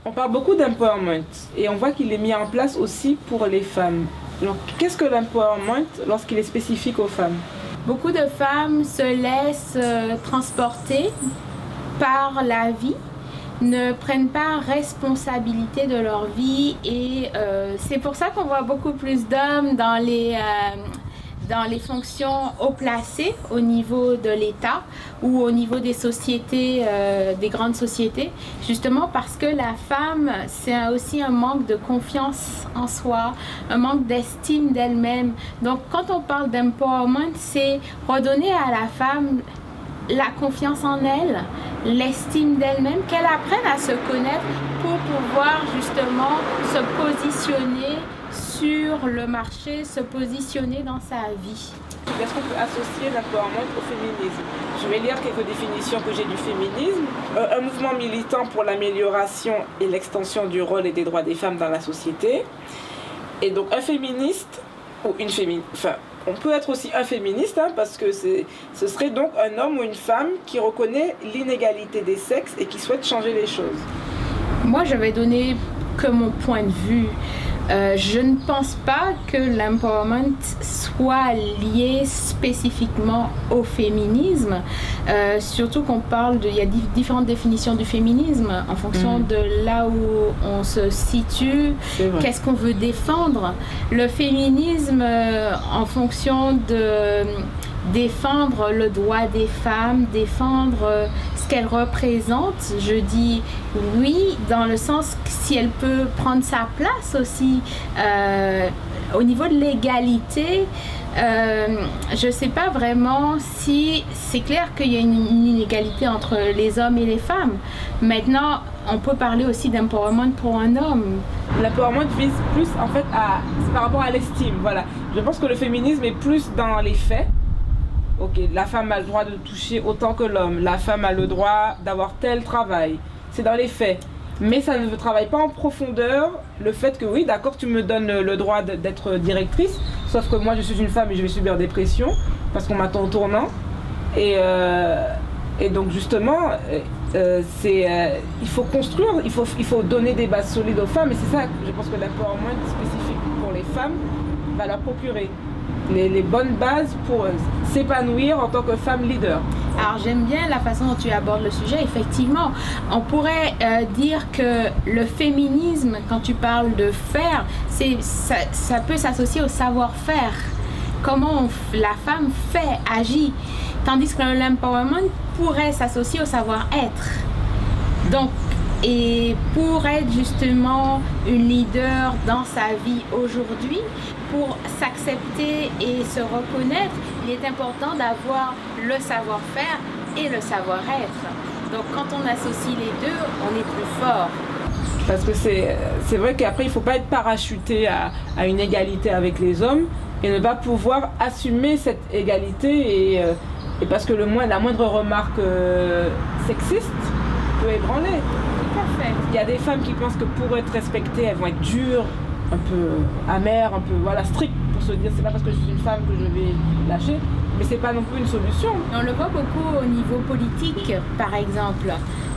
On parle beaucoup d'empowerment et on voit qu'il est mis en place aussi pour les femmes. Donc, qu'est-ce que l'empowerment lorsqu'il est spécifique aux femmes? Beaucoup de femmes se laissent transporter par la vie, ne prennent pas responsabilité de leur vie et c'est pour ça qu'on voit beaucoup plus d'hommes dans les fonctions haut placées au niveau de l'État ou au niveau des sociétés, des grandes sociétés, justement parce que la femme, c'est aussi un manque de confiance en soi, un manque d'estime d'elle-même. Donc quand on parle d'empowerment, c'est redonner à la femme la confiance en elle, l'estime d'elle-même, qu'elle apprenne à se connaître pour pouvoir justement se positionner sur le marché, se positionner dans sa vie. Est-ce qu'on peut associer l'empowerment au féminisme? Je vais lire quelques définitions que j'ai du féminisme. Un mouvement militant pour l'amélioration et l'extension du rôle et des droits des femmes dans la société. Et donc un féministe, ou une féministe, enfin, on peut être aussi un féministe, parce que ce serait donc un homme ou une femme qui reconnaît l'inégalité des sexes et qui souhaite changer les choses. Moi, je vais donner que mon point de vue. Je ne pense pas que l'empowerment soit lié spécifiquement au féminisme, surtout qu'on parle il y a différentes définitions du féminisme en fonction de là où on se situe, qu'est-ce qu'on veut défendre. Le féminisme, en fonction de défendre le droit des femmes, défendre ce qu'elles représentent. Je dis oui, dans le sens que si elle peut prendre sa place aussi au niveau de l'égalité. Je ne sais pas vraiment si c'est clair qu'il y a une inégalité entre les hommes et les femmes. Maintenant, on peut parler aussi d'empowerment pour un homme. L'empowerment vise plus en fait par rapport à l'estime. Voilà. Je pense que le féminisme est plus dans les faits. Ok, la femme a le droit de toucher autant que l'homme, la femme a le droit d'avoir tel travail. C'est dans les faits. Mais ça ne travaille pas en profondeur le fait que oui, d'accord, tu me donnes le droit d'être directrice, sauf que moi je suis une femme et je vais subir des pressions parce qu'on m'attend au tournant. Et donc justement, il faut construire, il faut donner des bases solides aux femmes et c'est ça, je pense que l'empowerment spécifique pour les femmes va leur procurer les bonnes bases pour s'épanouir en tant que femme leader. Alors j'aime bien la façon dont tu abordes le sujet. Effectivement, on pourrait dire que le féminisme, quand tu parles de faire, ça peut s'associer au savoir-faire. Comment la femme fait, agit. Tandis que l'empowerment pourrait s'associer au savoir-être. Donc, et pour être justement une leader dans sa vie aujourd'hui, pour s'accepter et se reconnaître, il est important d'avoir le savoir-faire et le savoir-être. Donc quand on associe les deux, on est plus fort. Parce que c'est vrai qu'après, il ne faut pas être parachuté à une égalité avec les hommes et ne pas pouvoir assumer cette égalité et parce que la moindre remarque sexiste peut ébranler. Tout à fait. Il y a des femmes qui pensent que pour être respectées, elles vont être dures, un peu amères, un peu strictes pour se dire c'est pas parce que je suis une femme que je vais lâcher, mais c'est pas non plus une solution. On le voit beaucoup au niveau politique, par exemple.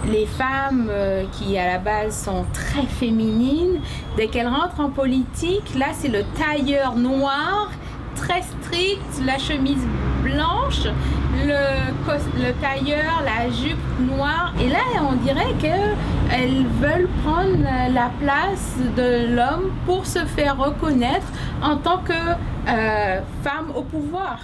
Les femmes qui à la base sont très féminines, dès qu'elles rentrent en politique, là c'est le tailleur noir, très strict, la chemise blanche, le tailleur, la jupe noire. Et là, on dirait qu'elles veulent prendre la place de l'homme pour se faire reconnaître en tant que femme au pouvoir.